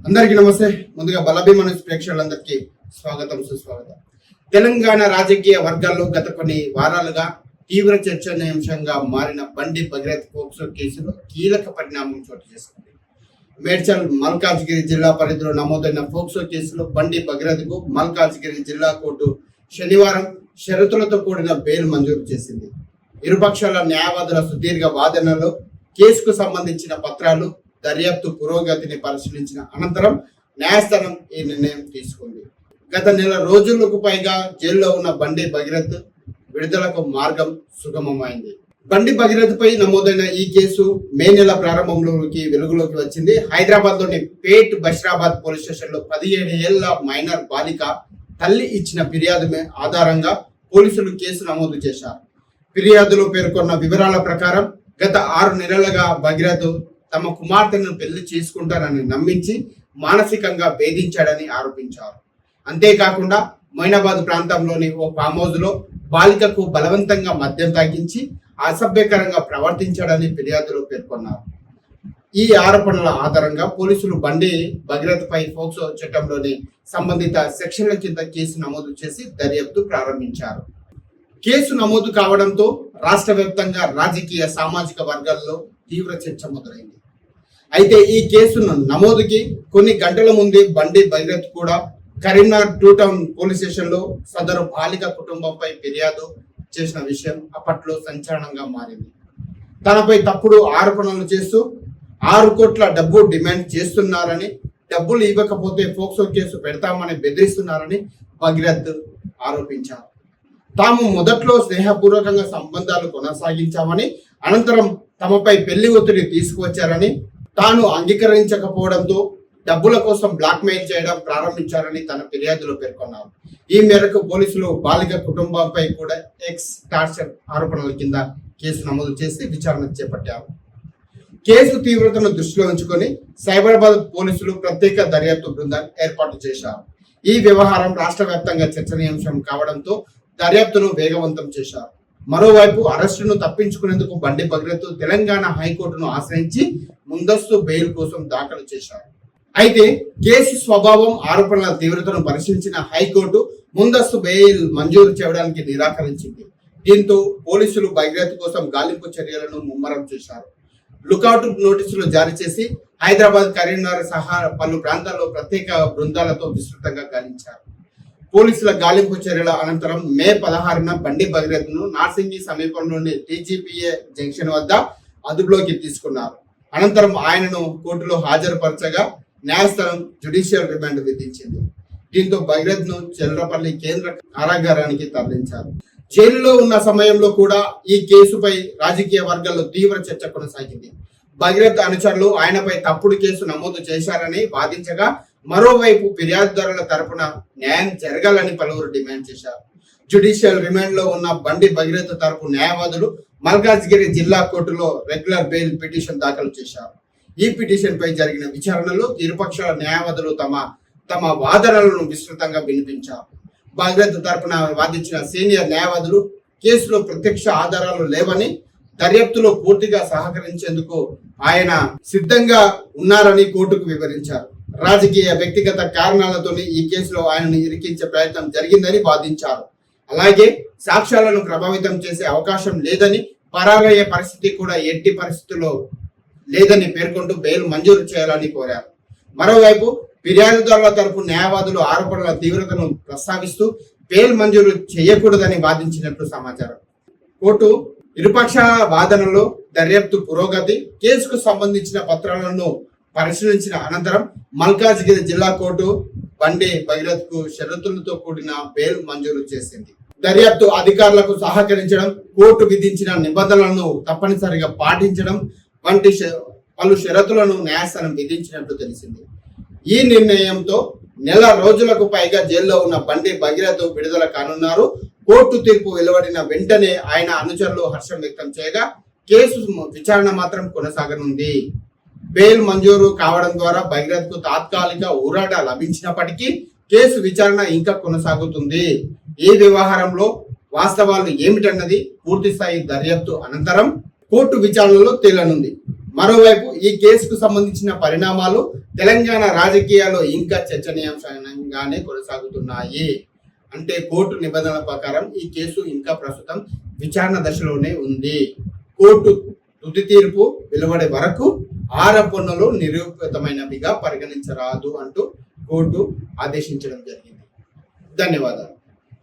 అందరికీ నమస్తే. ముందుగా బలభీమ న్యూస్ ప్రేక్షకులందరికీ స్వాగతం, సుస్వాగతం. తెలంగాణ రాజకీయ వర్గాల్లో గత కొన్ని వారాలుగా తీవ్ర చర్చనీయాంశంగా మారిన బండి భగీరథ్ పోక్సో కేసులో కీలక పరిణామం చోటు చేసుకుంది. మేడ్చల్ మల్కాజ్గిరి జిల్లా పరిధిలో నమోదైన పోక్సో కేసులో బండి భగీరథ్కు మల్కాజ్గిరి జిల్లా కోర్టు శనివారం షరతులతో కూడిన బెయిల్ మంజూరు చేసింది. ఇరుపక్షాల న్యాయవాదుల సుదీర్ఘ వాదనలో కేసుకు సంబంధించిన పత్రాలు, దర్యాప్తు పురోగతిని పరిశీలించిన అనంతరం న్యాయస్థానం ఈ నిర్ణయం తీసుకుంది. గత నెల రోజులకు పైగా జైల్లో ఉన్న బండి భగీరథ్ విడుదలకు మార్గం సుగమమైంది. బండి భగీరథ్ పై నమోదైన ఈ కేసు మే నెల ప్రారంభంలోకి వెలుగులోకి వచ్చింది. హైదరాబాద్ లోని పేట్ బషీరాబాద్ పోలీస్ స్టేషన్ లో 17 ఏళ్ల మైనర్ బాలిక తల్లి ఇచ్చిన ఫిర్యాదు ఆధారంగా పోలీసులు కేసు నమోదు చేశారు. ఫిర్యాదులో పేర్కొన్న వివరాల ప్రకారం గత 6 నెలలుగా భగీరథ్ తమ కుమార్తెను పెళ్లి చేసుకుంటారని నమ్మించి మానసికంగా వేధించాడని ఆరోపించారు. అంతేకాకుండా మొయినాబాద్ ప్రాంతంలోని ఓ ఫామ్ హౌస్ లో బాలికకు బలవంతంగా మద్యం తాగించి అసభ్యకరంగా ప్రవర్తించాడని ఫిర్యాదులో పేర్కొన్నారు. ఈ ఆరోపణల ఆధారంగా పోలీసులు బండి భగీరథ్ పై పోక్సో చట్టంలోని సంబంధిత సెక్షన్ల కింద కేసు నమోదు చేసి దర్యాప్తు ప్రారంభించారు. కేసు నమోదు కావడంతో రాష్ట్ర వ్యాప్తంగా రాజకీయ సామాజిక వర్గాల్లో తీవ్ర చర్చ మొదలైంది. అయితే ఈ కేసును నమోదుకి కొన్ని గంటల ముందే బండి భగీరథ్ కూడా కరీంనగర్ 2 టౌన్ పోలీస్ స్టేషన్ లో సదరు బాలిక కుటుంబంపై ఫిర్యాదు చేసిన విషయం అప్పట్లో సంచలనంగా మారింది. తనపై తప్పుడు ఆరోపణలు చేస్తూ 6 కోట్ల డబ్బు డిమాండ్ చేస్తున్నారని, డబ్బులు ఇవ్వకపోతే పోక్సో కేసు పెడతామని బెదిరిస్తున్నారని భగీరథ్ ఆరోపించారు. తాము మొదట్లో స్నేహపూర్వకంగా సంబంధాలు కొనసాగించామని, అనంతరం తమపై పెళ్లి ఒత్తిడి తీసుకువచ్చారని, తాను అంగీకరించకపోవడంతో డబ్బుల కోసం బ్లాక్మెయిల్ చేయడం ప్రారంభించారని తన ఫిర్యాదులో పేర్కొన్నారు. ఈ మేరకు పోలీసులు బాలిక కుటుంబంపై కూడా ఎక్స్ టార్చర్ ఆరోపణల కింద కేసు నమోదు చేసి విచారణ చేపట్టారు. కేసు తీవ్రతను దృష్టిలో ఉంచుకొని సైబరాబాద్ పోలీసులు ప్రత్యేక దర్యాప్తు బృందాన్ని ఏర్పాటు చేశారు. ఈ వ్యవహారం రాష్ట్ర వ్యాప్తంగా చర్చనీయాంశం కావడంతో దర్యాప్తును వేగవంతం చేశారు. మరోవైపు అరెస్టును తప్పించుకునేందుకు బండి భగీరథ్ తెలంగాణ హైకోర్టును ఆశ్రయించి ముందస్తు బెయిల్ కోసం దాఖలు చేశారు. అయితే కేసు స్వభావం, ఆరోపణల తీవ్రతను పరిశీలించిన హైకోర్టు ముందస్తు బెయిల్ మంజూరు చేయడానికి నిరాకరించింది. దీంతో పోలీసులు భగీరథ్ కోసం గాలింపు చర్యలను ముమ్మరం చేశారు. లుకౌట్ నోటీసులు జారీ చేసి హైదరాబాద్, కరీంనగర్ సహా పలు ప్రాంతాల్లో ప్రత్యేక బృందాలతో విస్తృతంగా గాలించారు. పోలీసుల గాలింపు చర్యల అనంతరం మే 16న బండి భగీరథ్ ను నార్సింగి సమీపంలోని TGPA జంక్షన్ వద్ద అదుపులోకి తీసుకున్నారు. అనంతరం ఆయనను కోర్టులో హాజరుపరచగా న్యాయస్థానం జ్యుడిషియల్ రిమాండ్ విధించింది. దీంతో భగీరథ్ ను చెర్లపల్లి కేంద్ర కారాగారానికి తరలించారు. జైలులో ఉన్న సమయంలో కూడా ఈ కేసుపై రాజకీయ వర్గాల్లో తీవ్ర చర్చ కొనసాగింది. భగీరథ్ అనుచరులు ఆయనపై తప్పుడు కేసు నమోదు చేశారని వాదించగా, మరోవైపు ఫిర్యాదుదారుల తరపున న్యాయం జరగాలని పలువురు డిమాండ్ చేశారు. జ్యుడిషియల్ రిమాండ్ లో ఉన్న బండి భగీరథ్ తరపు న్యాయవాదులు మల్కాజ్గిరి జిల్లా కోర్టులో రెగ్యులర్ బెయిల్ పిటిషన్ దాఖలు చేశారు. ఈ పిటిషన్ పై జరిగిన విచారణలో ఇరుపక్షాల న్యాయవాదులు తమ వాదనలను విస్తృతంగా వినిపించారు. భగీరథ్ తరపున వాదించిన సీనియర్ న్యాయవాదులు కేసులో ప్రత్యక్ష ఆధారాలు లేవని, దర్యాప్తులో పూర్తిగా సహకరించేందుకు ఆయన సిద్ధంగా ఉన్నారని కోర్టుకు వివరించారు. రాజకీయ వ్యక్తిగత కారణాలతోనే ఈ కేసులో ఆయనను ఇరికించే ప్రయత్నం జరిగిందని వాదించారు. అలాగే సాక్ష్యాలను ప్రభావితం చేసే అవకాశం లేదని, పరారయ్యే పరిస్థితి కూడా ఎట్టి పరిస్థితుల్లో లేదని పేర్కొంటూ బెయిల్ మంజూరు చేయాలని కోరారు. మరోవైపు ఫిర్యాదుదారుల తరపు న్యాయవాదులు ఆరోపణల తీవ్రతను ప్రస్తావిస్తూ బెయిల్ మంజూరు చేయకూడదని వాదించినట్లు సమాచారం. కోర్టు ఇరుపక్షాల వాదనలో దర్యాప్తు పురోగతి, కేసుకు సంబంధించిన పత్రాలను పరిశీలించిన అనంతరం మల్కాజ్గిరి జిల్లా కోర్టు బండి భగీరథ్ కు షరతులతో కూడిన బెయిల్ మంజూరు చేసింది. దర్యాప్తు అధికారులకు సహకరించడం, కోర్టు విధించిన నిబంధనలను తప్పనిసరిగా పాటించడం వంటి పలు షరతులను న్యాయస్థానం విధించినట్లు తెలిసింది. ఈ నిర్ణయంతో నెల రోజులకు పైగా జైల్లో ఉన్న బండి భగీరథ్ విడుదల కానున్నారు. కోర్టు తీర్పు వెలువడిన వెంటనే ఆయన అనుచరులు హర్షం వ్యక్తం చేయగా, కేసు విచారణ మాత్రం కొనసాగనుంది. బెయిల్ మంజూరు కావడం ద్వారా భగీరథ్ కు తాత్కాలిక ఊరట లభించినప్పటికీ కేసు విచారణ ఇంకా కొనసాగుతుంది. ఈ వ్యవహారంలో వాస్తవాలు ఏమిటన్నది పూర్తి స్థాయి దర్యాప్తు అనంతరం కోర్టు విచారణలో తేలనుంది. మరోవైపు ఈ కేసుకు సంబంధించిన పరిణామాలు తెలంగాణ రాజకీయాల్లో ఇంకా చర్చనీయాంశంగానే కొనసాగుతున్నాయి. అంటే కోర్టు నిబంధనల ప్రకారం ఈ కేసు ఇంకా ప్రస్తుతం విచారణ దశలోనే ఉంది. కోర్టు తుది తీర్పు వెలువడే వరకు ఆరోపణలు నిరూపితమైనవిగా పరిగణించరాదు అంటూ కోర్టు ఆదేశించడం జరిగింది. ధన్యవాదాలు.